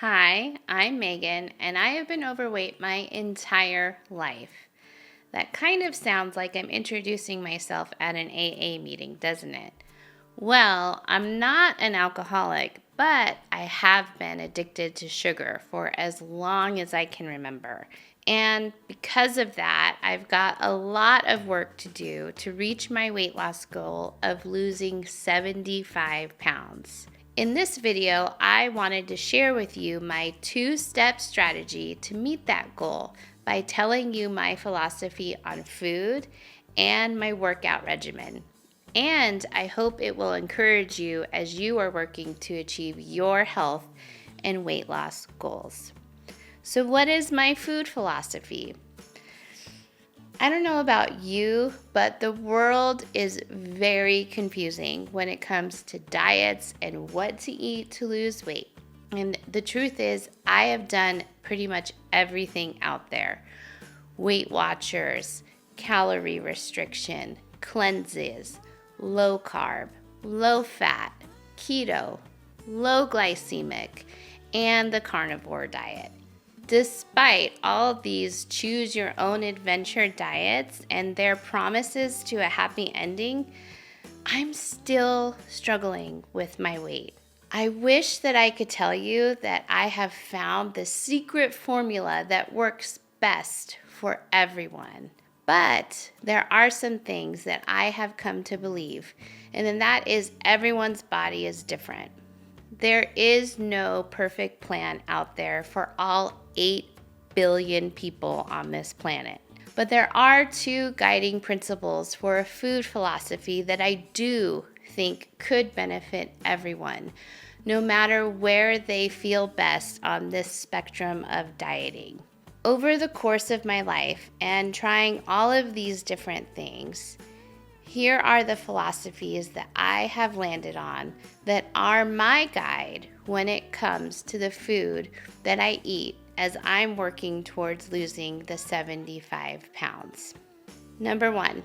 Hi, I'm Megan, and I have been overweight my entire life. That kind of sounds like I'm introducing myself at an AA meeting, doesn't it? Well, I'm not an alcoholic, but I have been addicted to sugar for as long as I can remember. And because of that, I've got a lot of work to do to reach my weight loss goal of losing 75 pounds. In this video, I wanted to share with you my two-step strategy to meet that goal by telling you my philosophy on food and my workout regimen. And I hope it will encourage you as you are working to achieve your health and weight loss goals. So, what is my food philosophy? I don't know about you, but the world is very confusing when it comes to diets and what to eat to lose weight. And the truth is, I have done pretty much everything out there. Weight Watchers, calorie restriction, cleanses, low carb, low fat, keto, low glycemic, and the carnivore diet. Despite all these choose your own adventure diets and their promises to a happy ending, I'm still struggling with my weight. I wish that I could tell you that I have found the secret formula that works best for everyone. But there are some things that I have come to believe, and then that is everyone's body is different. There is no perfect plan out there for all 8 billion people on this planet. But there are two guiding principles for a food philosophy that I do think could benefit everyone, no matter where they feel best on this spectrum of dieting. Over the course of my life and trying all of these different things, here are the philosophies that I have landed on that are my guide when it comes to the food that I eat as I'm working towards losing the 75 pounds. Number 1,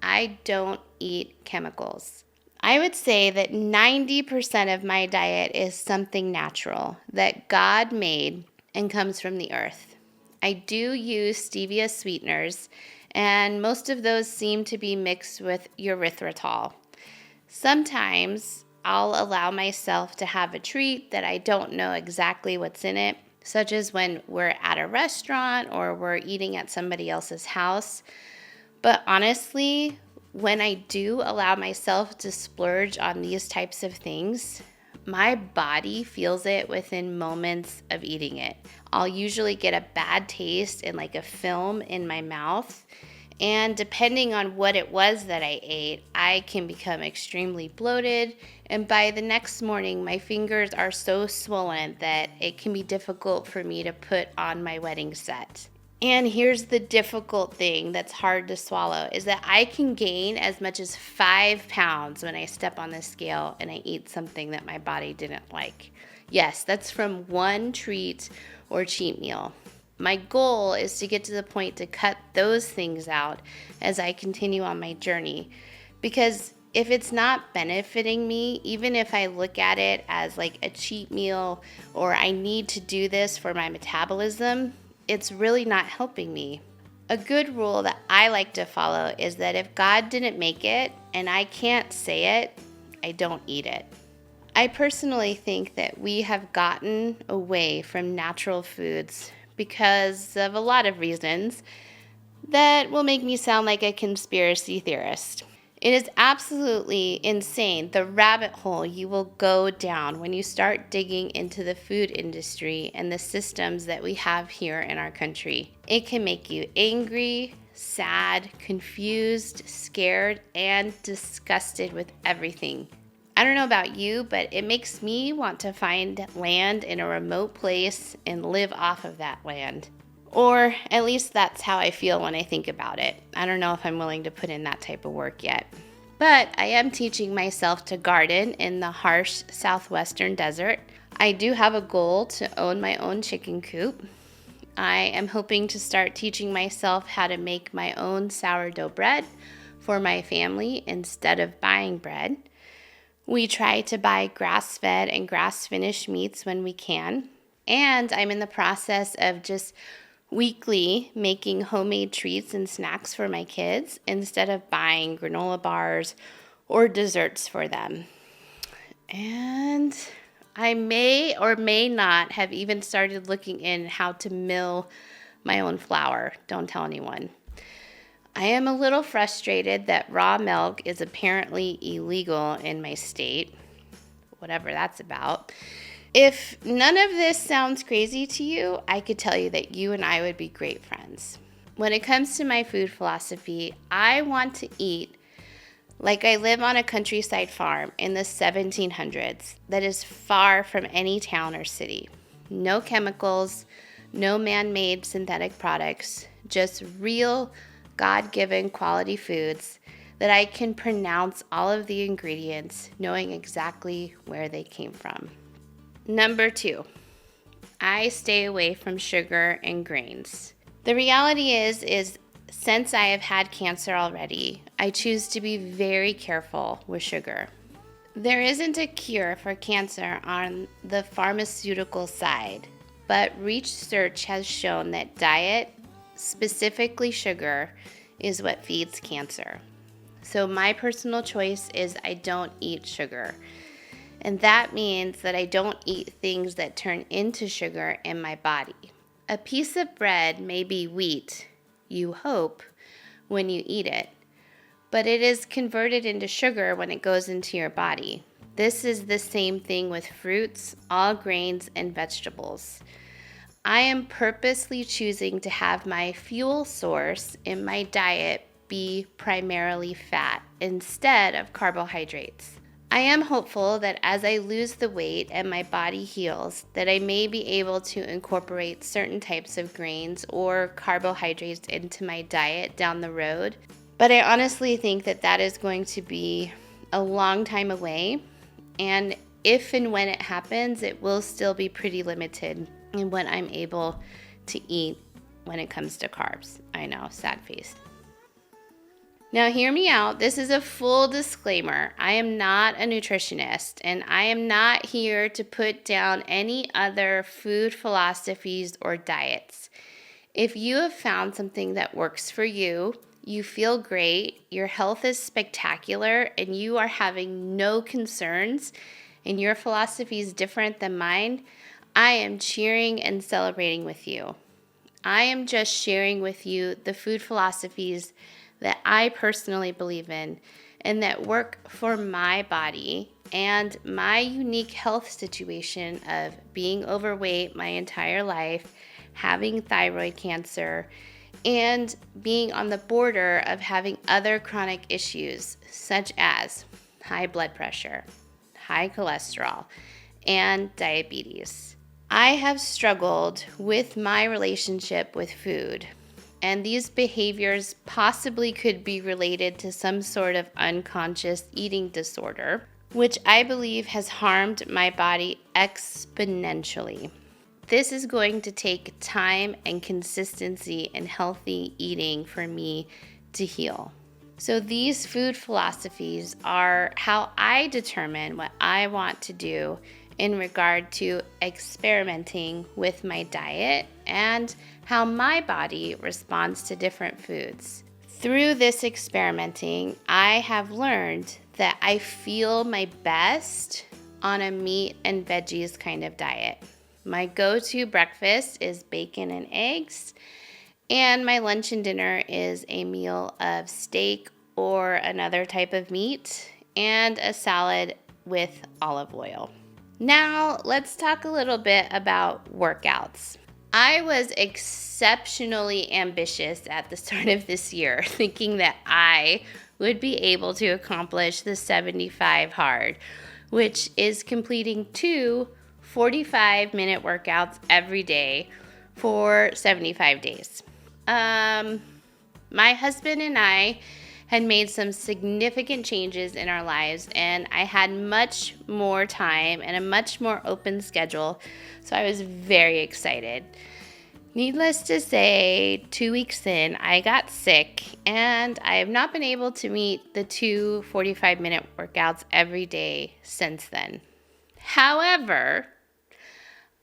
I don't eat chemicals. I would say that 90% of my diet is something natural that God made and comes from the earth. I do use stevia sweeteners, and most of those seem to be mixed with erythritol. Sometimes I'll allow myself to have a treat that I don't know exactly what's in it, such as when we're at a restaurant or we're eating at somebody else's house. But honestly, when I do allow myself to splurge on these types of things, my body feels it within moments of eating it. I'll usually get a bad taste and like a film in my mouth. And depending on what it was that I ate, I can become extremely bloated. And by the next morning, my fingers are so swollen that it can be difficult for me to put on my wedding set. And here's the difficult thing that's hard to swallow is that I can gain as much as 5 pounds when I step on the scale and I eat something that my body didn't like. Yes, that's from one treat or cheat meal. My goal is to get to the point to cut those things out as I continue on my journey. Because if it's not benefiting me, even if I look at it as like a cheat meal or I need to do this for my metabolism, it's really not helping me. A good rule that I like to follow is that if God didn't make it and I can't say it, I don't eat it. I personally think that we have gotten away from natural foods because of a lot of reasons that will make me sound like a conspiracy theorist. It is absolutely insane the rabbit hole you will go down when you start digging into the food industry and the systems that we have here in our country. It can make you angry, sad, confused, scared, and disgusted with everything. I don't know about you, but it makes me want to find land in a remote place and live off of that land. Or at least that's how I feel when I think about it. I don't know if I'm willing to put in that type of work yet. But I am teaching myself to garden in the harsh southwestern desert. I do have a goal to own my own chicken coop. I am hoping to start teaching myself how to make my own sourdough bread for my family instead of buying bread. We try to buy grass-fed and grass-finished meats when we can. And I'm in the process of just weekly making homemade treats and snacks for my kids instead of buying granola bars or desserts for them. And I may or may not have even started looking in how to mill my own flour. Don't tell anyone. I am a little frustrated that raw milk is apparently illegal in my state, whatever that's about. If none of this sounds crazy to you, I could tell you that you and I would be great friends. When it comes to my food philosophy, I want to eat like I live on a countryside farm in the 1700s that is far from any town or city. No chemicals, no man-made synthetic products, just real God-given quality foods that I can pronounce all of the ingredients, knowing exactly where they came from. Number 2, I stay away from sugar and grains. The reality is since I have had cancer already, I choose to be very careful with sugar. There isn't a cure for cancer on the pharmaceutical side, but research has shown that diet, specifically sugar, is what feeds cancer. So my personal choice is I don't eat sugar. And that means that I don't eat things that turn into sugar in my body. A piece of bread may be wheat, you hope, when you eat it, but it is converted into sugar when it goes into your body. This is the same thing with fruits, all grains, and vegetables. I am purposely choosing to have my fuel source in my diet be primarily fat instead of carbohydrates. I am hopeful that as I lose the weight and my body heals, that I may be able to incorporate certain types of grains or carbohydrates into my diet down the road. But I honestly think that that is going to be a long time away. And if and when it happens, it will still be pretty limited in what I'm able to eat when it comes to carbs. I know, sad face. Now, hear me out. This is a full disclaimer. I am not a nutritionist, and I am not here to put down any other food philosophies or diets. If you have found something that works for you, you feel great, your health is spectacular, and you are having no concerns, and your philosophy is different than mine, I am cheering and celebrating with you. I am just sharing with you the food philosophies that I personally believe in and that work for my body and my unique health situation of being overweight my entire life, having thyroid cancer, and being on the border of having other chronic issues such as high blood pressure, high cholesterol, and diabetes. I have struggled with my relationship with food. And these behaviors possibly could be related to some sort of unconscious eating disorder, which I believe has harmed my body exponentially. This is going to take time and consistency in healthy eating for me to heal. So these food philosophies are how I determine what I want to do in regard to experimenting with my diet and how my body responds to different foods. Through this experimenting, I have learned that I feel my best on a meat and veggies kind of diet. My go-to breakfast is bacon and eggs, and my lunch and dinner is a meal of steak or another type of meat and a salad with olive oil. Now, let's talk a little bit about workouts. I was exceptionally ambitious at the start of this year, thinking that I would be able to accomplish the 75 hard, which is completing 2 45-minute workouts every day for 75 days. My husband and I had made some significant changes in our lives, and I had much more time and a much more open schedule, so I was very excited. Needless to say, 2 weeks in, I got sick, and I have not been able to meet the 2 45-minute workouts every day since then. However,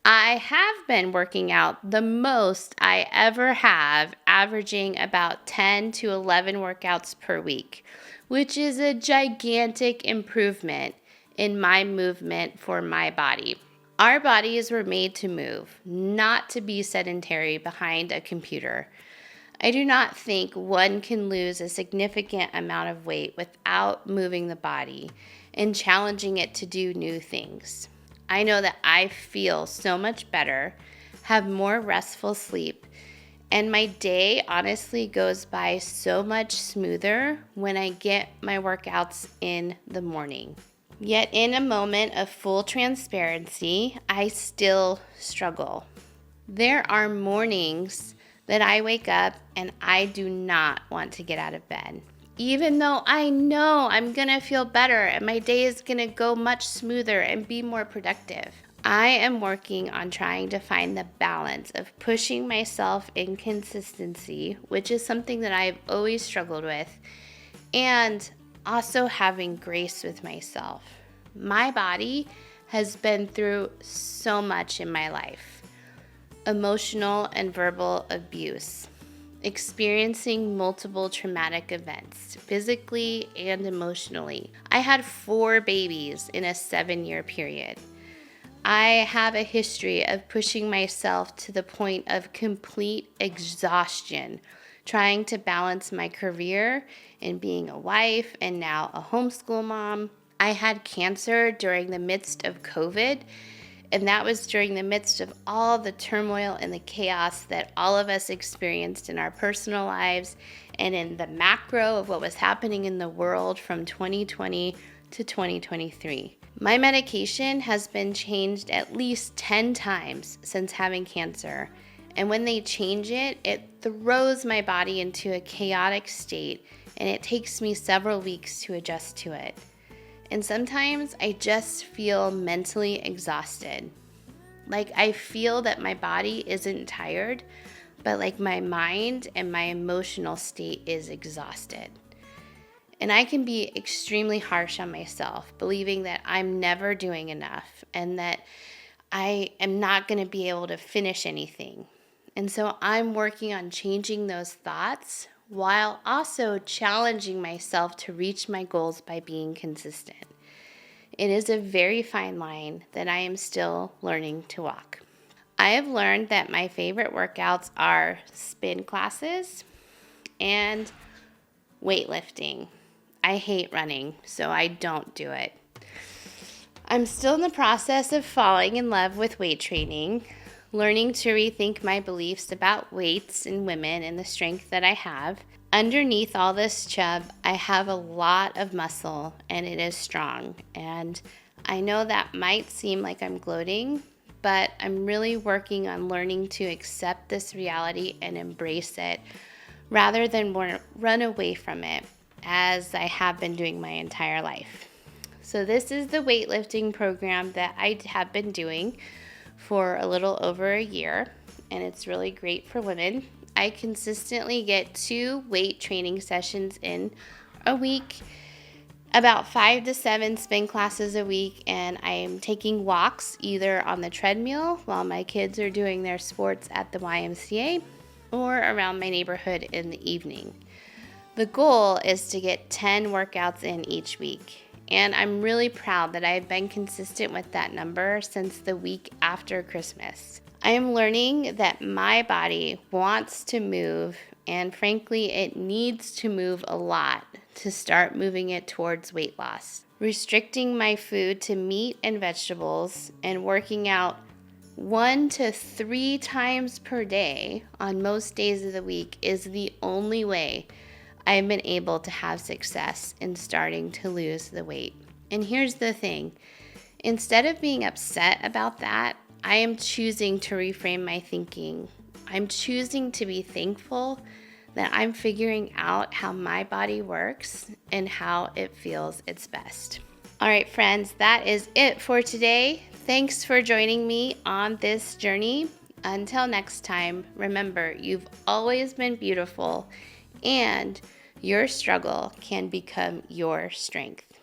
I have been working out the most I ever have, averaging about 10 to 11 workouts per week, which is a gigantic improvement in my movement for my body. Our bodies were made to move, not to be sedentary behind a computer. I do not think one can lose a significant amount of weight without moving the body and challenging it to do new things. I know that I feel so much better, have more restful sleep, and my day honestly goes by so much smoother when I get my workouts in the morning. Yet in a moment of full transparency, I still struggle. There are mornings that I wake up and I do not want to get out of bed, even though I know I'm going to feel better and my day is going to go much smoother and be more productive. I am working on trying to find the balance of pushing myself in consistency, which is something that I've always struggled with, and also having grace with myself. My body has been through so much in my life. Emotional and verbal abuse, experiencing multiple traumatic events, physically and emotionally. I had 4 babies in a 7-year period. I have a history of pushing myself to the point of complete exhaustion, trying to balance my career and being a wife and now a homeschool mom. I had cancer during the midst of COVID, and that was during the midst of all the turmoil and the chaos that all of us experienced in our personal lives and in the macro of what was happening in the world from 2020 to 2023. My medication has been changed at least 10 times since having cancer. And when they change it, it throws my body into a chaotic state, and it takes me several weeks to adjust to it. And sometimes I just feel mentally exhausted. Like I feel that my body isn't tired, but like my mind and my emotional state is exhausted. And I can be extremely harsh on myself, believing that I'm never doing enough and that I am not going to be able to finish anything. And so I'm working on changing those thoughts while also challenging myself to reach my goals by being consistent. It is a very fine line that I am still learning to walk. I have learned that my favorite workouts are spin classes and weightlifting. I hate running, so I don't do it. I'm still in the process of falling in love with weight training, learning to rethink my beliefs about weights and women and the strength that I have. Underneath all this chub, I have a lot of muscle and it is strong. And I know that might seem like I'm gloating, but I'm really working on learning to accept this reality and embrace it rather than run away from it, as I have been doing my entire life. So this is the weightlifting program that I have been doing for a little over a year, and it's really great for women. I consistently get 2 weight training sessions in a week, about 5 to 7 spin classes a week, and I am taking walks either on the treadmill while my kids are doing their sports at the YMCA or around my neighborhood in the evening. The goal is to get 10 workouts in each week, and I'm really proud that I've been consistent with that number since the week after Christmas. I am learning that my body wants to move, and frankly, it needs to move a lot to start moving it towards weight loss. Restricting my food to meat and vegetables and working out 1 to 3 times per day on most days of the week is the only way I've been able to have success in starting to lose the weight. And here's the thing. Instead of being upset about that, I am choosing to reframe my thinking. I'm choosing to be thankful that I'm figuring out how my body works and how it feels its best. All right, friends, that is it for today. Thanks for joining me on this journey. Until next time, remember, you've always been beautiful, and your struggle can become your strength.